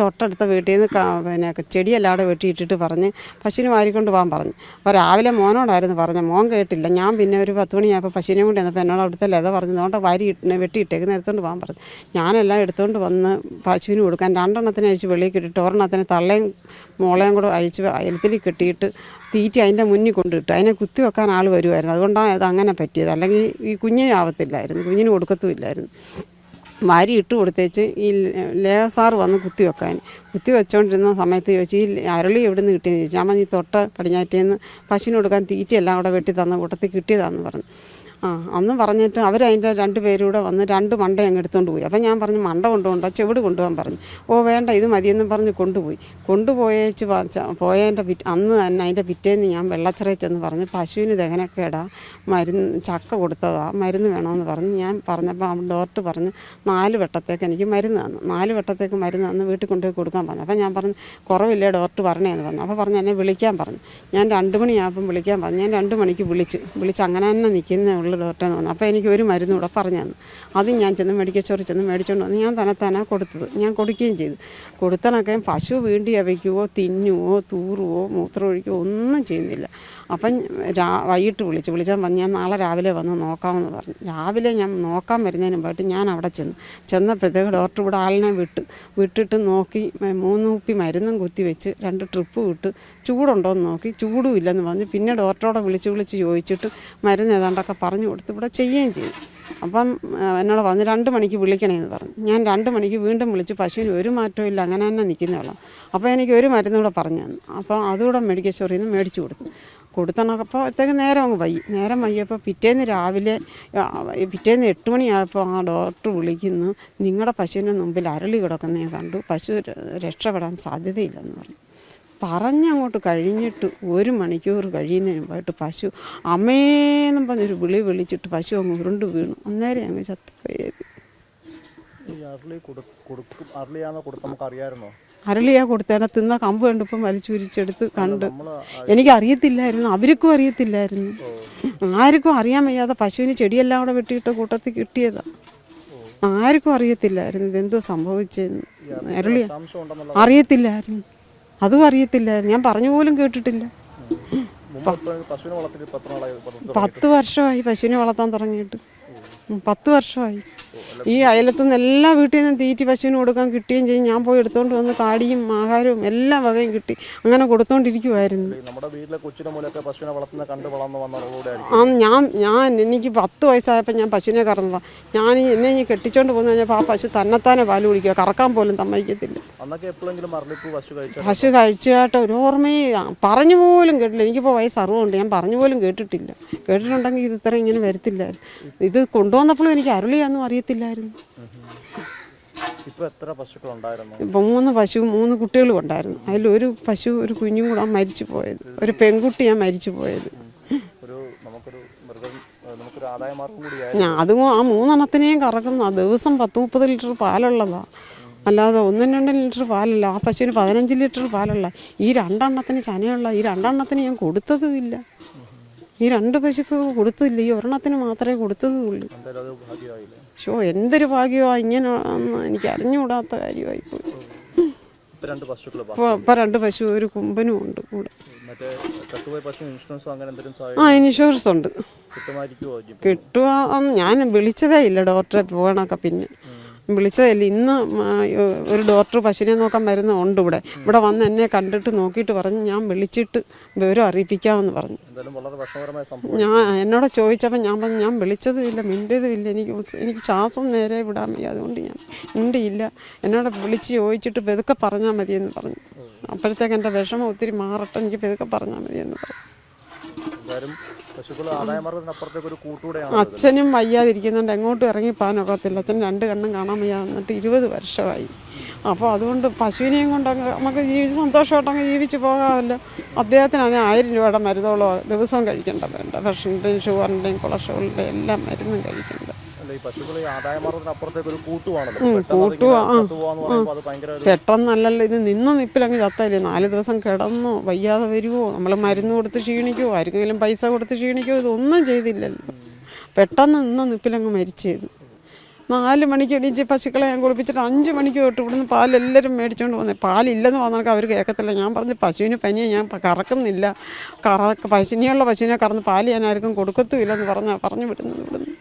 തൊട്ടടുത്ത വീട്ടിൽ നിന്ന് പിന്നെ ചെടിയെല്ലാം അവിടെ വെട്ടിയിട്ടിട്ട് പറഞ്ഞ് പശുവിനെ വാരിക്കൊണ്ട് പോകാൻ പറഞ്ഞു. അപ്പോൾ രാവിലെ മോനോടായിരുന്നു പറഞ്ഞത്, മോൻ കേട്ടില്ല. ഞാൻ പിന്നെ ഒരു 10 മണിയായപ്പോൾ പശുവിനെ കൊണ്ട് വന്നപ്പോൾ എന്നോട് അവിടുത്തെ ലത പറഞ്ഞു, അതുകൊണ്ട് വെട്ടിയിട്ടേക്കുന്ന എടുത്തുകൊണ്ട് പോകാൻ പറഞ്ഞു. ഞാനെല്ലാം എടുത്തുകൊണ്ട് വന്ന് പശുവിന് കൊടുക്കാൻ 2 എണ്ണത്തിന് അഴിച്ച് വെളിയിൽ കിട്ടിയിട്ട് 1 എണ്ണത്തിന് തള്ളയും മോളയും കൂടെ അഴിച്ച് അയലത്തിൽ കെട്ടിയിട്ട് തീറ്റി അതിൻ്റെ മുന്നിൽ കൊണ്ടിട്ട് അതിനെ കുത്തി വെക്കാൻ ആൾ വരുമായിരുന്നു. അതുകൊണ്ടാണ് അത് അങ്ങനെ പറ്റിയത്. അല്ലെങ്കിൽ ഈ കുഞ്ഞിന് ആവത്തില്ലായിരുന്നു, കുഞ്ഞിന് കൊടുക്കത്തുമില്ലായിരുന്നു. വാരി ഇട്ട് കൊടുത്തേച്ച് ഈ ലേസാറ് വന്ന് കുത്തി വെച്ചുകൊണ്ടിരുന്ന സമയത്ത് ചോദിച്ചു, ഈ അരളി എവിടെ നിന്ന് കിട്ടിയെന്ന് ചോദിച്ചു. അമ്മ നീ തൊട്ട് പടിഞ്ഞാറ്റേന്ന് പശുവിന് കൊടുക്കാൻ തീറ്റയെല്ലാം അവിടെ വെട്ടി തന്ന കൂട്ടത്തിൽ കിട്ടിയതാണെന്ന് പറഞ്ഞു. അന്ന് പറഞ്ഞിട്ട് അവരതിൻ്റെ 2 പേരും കൂടെ വന്ന് 2 മണ്ട അങ്ങ് എടുത്തുകൊണ്ട് പോയി. അപ്പം ഞാൻ പറഞ്ഞു, മണ്ട കൊണ്ടുപോകണ്ട, ചെവിട് കൊണ്ടുപോകാൻ പറഞ്ഞു. വേണ്ട, ഇത് മതിയെന്നും പറഞ്ഞ് കൊണ്ടുപോയേച്ച് പോയതിൻ്റെ അന്ന് തന്നെ അതിൻ്റെ പിറ്റേന്ന് ഞാൻ വെള്ളച്ചിറയിൽ ചെന്ന് പറഞ്ഞു, പശുവിന് ദഹനക്കേടാ, മരുന്ന് ചക്ക കൊടുത്തതാ, മരുന്ന് വേണമെന്ന് പറഞ്ഞ് ഞാൻ പറഞ്ഞപ്പോൾ ഡോക്ടർ പറഞ്ഞു 4 വട്ടത്തേക്ക് എനിക്ക് മരുന്ന് തന്നു. 4 വട്ടത്തേക്ക് മരുന്ന് തന്ന് വീട്ടിൽ കൊണ്ടുപോയി കൊടുക്കാൻ പറഞ്ഞു. അപ്പം ഞാൻ പറഞ്ഞു, കുറവില്ലേ ഡോക്ടർ പറഞ്ഞേന്ന് പറഞ്ഞു. അപ്പോൾ പറഞ്ഞു എന്നെ വിളിക്കാൻ പറഞ്ഞു. ഞാൻ 2 മണിയാകുമ്പം വിളിക്കാൻ പറഞ്ഞു. ഞാൻ 2 മണിക്ക് വിളിച്ച് അങ്ങനെ തന്നെ നിൽക്കുന്നേ ഉള്ളൂ ഡോക്ടറെന്ന് പറഞ്ഞു. അപ്പോൾ എനിക്ക് ഒരു മരുന്ന് കൂടെ പറഞ്ഞു തന്നു. അത് ഞാൻ ചെന്ന് മെഡിക്കൽ സ്റ്റോറിൽ ചെന്ന് മേടിച്ചുകൊണ്ട് വന്ന് ഞാൻ തന്നെ കൊടുത്തത്. ഞാൻ കൊടുക്കുകയും ചെയ്തു. കൊടുത്തനൊക്കെ പശു വീണ്ടി അവയ്ക്കുവോ തിന്നുവോ തൂറുവോ മൂത്രമൊഴിക്കുകയോ ഒന്നും ചെയ്യുന്നില്ല. അപ്പം വൈകിട്ട് വിളിച്ചാൽ പറഞ്ഞു, ഞാൻ നാളെ രാവിലെ വന്ന് നോക്കാമെന്ന് പറഞ്ഞു. രാവിലെ ഞാൻ നോക്കാൻ വരുന്നതിന് മുമ്പായിട്ട് ഞാൻ അവിടെ ചെന്നപ്പോഴത്തേക്ക് ഡോക്ടർ ഇവിടെ ആളിനെ വിട്ടിട്ട് നോക്കി 3 കുപ്പി മരുന്നും കുത്തിവെച്ച് 2 ട്രിപ്പ് വിട്ട് ചൂടുണ്ടോയെന്ന് നോക്കി. ചൂടും ഇല്ലെന്ന് പറഞ്ഞു. പിന്നെ ഡോക്ടറോടെ വിളിച്ച് ചോദിച്ചിട്ട് മരുന്ന് ഏതാണ്ടൊക്കെ പറഞ്ഞു കൊടുത്ത് ഇവിടെ ചെയ്യുകയും ചെയ്തു. അപ്പം എന്നോട് വന്ന് 2 മണിക്ക് വിളിക്കണമെന്ന് പറഞ്ഞു. ഞാൻ 2 മണിക്ക് വീണ്ടും വിളിച്ച് പശുവിന് ഒരു മാറ്റവും ഇല്ല, അങ്ങനെ തന്നെ നിൽക്കുന്നവളാണ്. അപ്പോൾ എനിക്ക് ഒരു മരുന്നൂടെ പറഞ്ഞു തന്നു. അപ്പോൾ അതുകൂടെ മെഡിക്കൽ സ്റ്റോറിൽ നിന്ന് മേടിച്ചു കൊടുത്തപ്പോഴത്തേക്ക് നേരം വൈകിയപ്പോൾ പിറ്റേന്ന് 8 മണിയായപ്പോൾ ആ ഡോക്ടർ വിളിക്കുന്നു, നിങ്ങളുടെ പശുവിൻ്റെ മുമ്പിൽ അരളി കിടക്കുന്നേ കണ്ടു, പശു രക്ഷപ്പെടാൻ സാധ്യതയില്ലെന്ന് പറഞ്ഞു. പറഞ്ഞങ്ങോട്ട് കഴിഞ്ഞിട്ട് 1 മണിക്കൂർ കഴിയുന്നതിന് മുമ്പായിട്ട് പശു അമ്മേന്നും പറഞ്ഞൊരു വിളിച്ചിട്ട് പശു അങ്ങ് ഉരുണ്ട് വീണു. അന്നേരം അങ്ങ് ചത്തുപോയത്. അരളിയാ കൊടുത്തേനെ തിന്ന കമ്പ് കണ്ടിപ്പം വലിച്ചുരിച്ചെടുത്ത് കണ്ട്. എനിക്കറിയത്തില്ലായിരുന്നു, അവർക്കും അറിയത്തില്ലായിരുന്നു, ആർക്കും അറിയാൻ വയ്യാതെ പശുവിന് ചെടിയെല്ലാം കൂടെ വെട്ടിയിട്ട കൂട്ടത്തിൽ കിട്ടിയതാണ്. ആർക്കും അറിയത്തില്ലായിരുന്നു ഇതെന്ത് സംഭവിച്ചെന്ന്. അരളിയ അറിയത്തില്ലായിരുന്നു, അതും അറിയത്തില്ലായിരുന്നു, ഞാൻ പറഞ്ഞു പോലും കേട്ടിട്ടില്ല. 10 വർഷമായി പശുവിനെ വളർത്താൻ തുടങ്ങിയിട്ട്. 10 വർഷമായി. ഈ അയലത്തുനിന്ന് എല്ലാ വീട്ടിൽ നിന്നും തീറ്റി പശുവിന് കൊടുക്കാൻ കിട്ടുകയും ചെയ്യും. ഞാൻ പോയി എടുത്തുകൊണ്ട് വന്ന് കാടിയും ആഹാരവും എല്ലാ വകയും കിട്ടി അങ്ങനെ കൊടുത്തോണ്ടിരിക്കുമായിരുന്നു. എനിക്ക് 10 വയസ്സായപ്പോൾ ഞാൻ പശുവിനെ കറന്നതാണ്. എന്നെ കെട്ടിച്ചോണ്ട് പോന്നു കഴിഞ്ഞപ്പോൾ ആ പശു തന്നെത്താനെ പാല് കുടിക്കുക, കറക്കാൻ പോലും സമ്മതിക്കത്തില്ല. പശു കഴിച്ചായിട്ട് ഒരു ഓർമ്മയെ പറഞ്ഞു പോലും കേട്ടില്ല. എനിക്കിപ്പോൾ വയസ്സ് 60 ഉണ്ട്, ഞാൻ പറഞ്ഞു പോലും കേട്ടിട്ടില്ല. കേട്ടിട്ടുണ്ടെങ്കിൽ ഇത് ഇത്ര ഇങ്ങനെ വരത്തില്ലായിരുന്നു. ഇത് കൊണ്ടുവന്നപ്പോഴും എനിക്ക് അരുളിയാന്നും അറിയത്തില്ലായിരുന്നു. ഇപ്പം 3 പശുവും 3 കുട്ടികളും ഉണ്ടായിരുന്നു. അതിലൊരു പശു ഒരു കുഞ്ഞും കൂടെ മരിച്ചു പോയത്, ഒരു പെൺകുട്ടിയാണ് മരിച്ചു പോയത്. അതും ആ 3 എണ്ണത്തിനെയും കറക്കുന്ന ദിവസം 10-30 ലിറ്റർ പാലുള്ളതാണ്, അല്ലാതെ 1-2 ലിറ്റർ പാലല്ല. ആ പശുവിന് 15 ലിറ്റർ പാലുള്ള. ഈ 2 എണ്ണത്തിന് ചനയുള്ള. ഈ 2 എണ്ണത്തിന് ഞാൻ കൊടുത്തതുമില്ല. ഈ 2 പശുക്ക് കൊടുത്തില്ല, ഈ 1 എണ്ണത്തിന് മാത്രമേ കൊടുത്തതുള്ളൂ. എന്തൊരു ഭാഗ്യമാണ്, ഇങ്ങനെ എനിക്ക് അറിഞ്ഞുകൂടാത്ത കാര്യമായിപ്പോയി. ഇപ്പം 2 പശു ഒരു കുമ്പനും ഉണ്ട് കൂടെ. ഇൻഷുറൻസ് ഉണ്ട്. കിട്ടുക ഞാൻ വിളിച്ചതേ ഇല്ല ഡോക്ടറെ പോകണൊക്കെ. പിന്നെ വിളിച്ചതല്ല. ഇന്ന് ഒരു ഡോക്ടർ പശുവിനെ നോക്കാൻ വരുന്നുണ്ട് ഇവിടെ വന്ന് എന്നെ കണ്ടിട്ട് നോക്കിയിട്ട് പറഞ്ഞു, ഞാൻ വിളിച്ചിട്ട് വിവരം അറിയിപ്പിക്കാമെന്ന് പറഞ്ഞു. എന്നോട് ചോദിച്ചപ്പോൾ ഞാൻ പറഞ്ഞു, ഞാൻ വിളിച്ചതുമില്ല, മിണ്ടിയതുമില്ല, എനിക്ക് ശ്വാസം നേരെ വിടാൻ വയ്യ, അതുകൊണ്ട് ഞാൻ മിണ്ടിയില്ല. എന്നോട് വിളിച്ച് ചോദിച്ചിട്ട് പെതുക്കെ പറഞ്ഞാൽ മതിയെന്ന് പറഞ്ഞു. അപ്പോഴത്തേക്ക് എൻ്റെ വിഷമം ഒത്തിരി മാറട്ടെ, എനിക്ക് പെതുക്കെ പറഞ്ഞാൽ മതിയെന്ന് പറഞ്ഞു. അച്ഛനും വയ്യാതിരിക്കുന്നുണ്ട്, എങ്ങോട്ടും ഇറങ്ങിപ്പോകാനൊക്കത്തില്ല. അച്ഛൻ 2 കണ്ണും കാണാൻ വയ്യ, എന്നിട്ട് 20 വർഷമായി. അപ്പോൾ അതുകൊണ്ട് പശുവിനെയും കൊണ്ട് നമുക്ക് സന്തോഷമായിട്ടങ്ങ് ജീവിച്ച് പോകാമല്ലോ. അദ്ദേഹത്തിന് 1000 രൂപയുടെ മരുന്നോളോ ദിവസവും കഴിക്കേണ്ടത് വേണ്ട. പ്രഷറിൻ്റെയും ഷുഗറിൻ്റെയും കൊളസ്ട്രോളിൻ്റെയും എല്ലാം മരുന്നും കഴിക്കേണ്ടത്. പെട്ടെന്നല്ലല്ലോ, ഇത് നിപ്പിലങ്ങ് ചത്തല്ലേ. 4 ദിവസം കിടന്നോ, വയ്യാതെ വരുമോ, നമ്മൾ മരുന്ന് കൊടുത്ത് ക്ഷീണിക്കുമോ, ആർക്കെങ്കിലും പൈസ കൊടുത്ത് ക്ഷീണിക്കുമോ, ഇതൊന്നും ചെയ്തില്ലല്ലോ. പെട്ടെന്ന് നിപ്പിലങ്ങ് മരിച്ചത്. 4 മണിക്ക് എണീച്ച് പശുക്കളെ ഞാൻ കുളിപ്പിച്ചിട്ട് 5 മണിക്ക് തൊട്ട് ഇവിടുന്ന് പാലെല്ലാവരും മേടിച്ചുകൊണ്ട് വന്നേ. പാലില്ലെന്ന് പറഞ്ഞാൽ അവർ കേൾക്കത്തില്ല. ഞാൻ പറഞ്ഞു പശുവിന് പനിയെ ഞാൻ കറക്കുന്നില്ല, പശുവിനെയുള്ള പശുവിനെ കറന്ന് പാല് ഞാൻ ആർക്കും കൊടുക്കത്തുമില്ലെന്ന് പറഞ്ഞു വിടുന്നത് ഇവിടുന്ന്.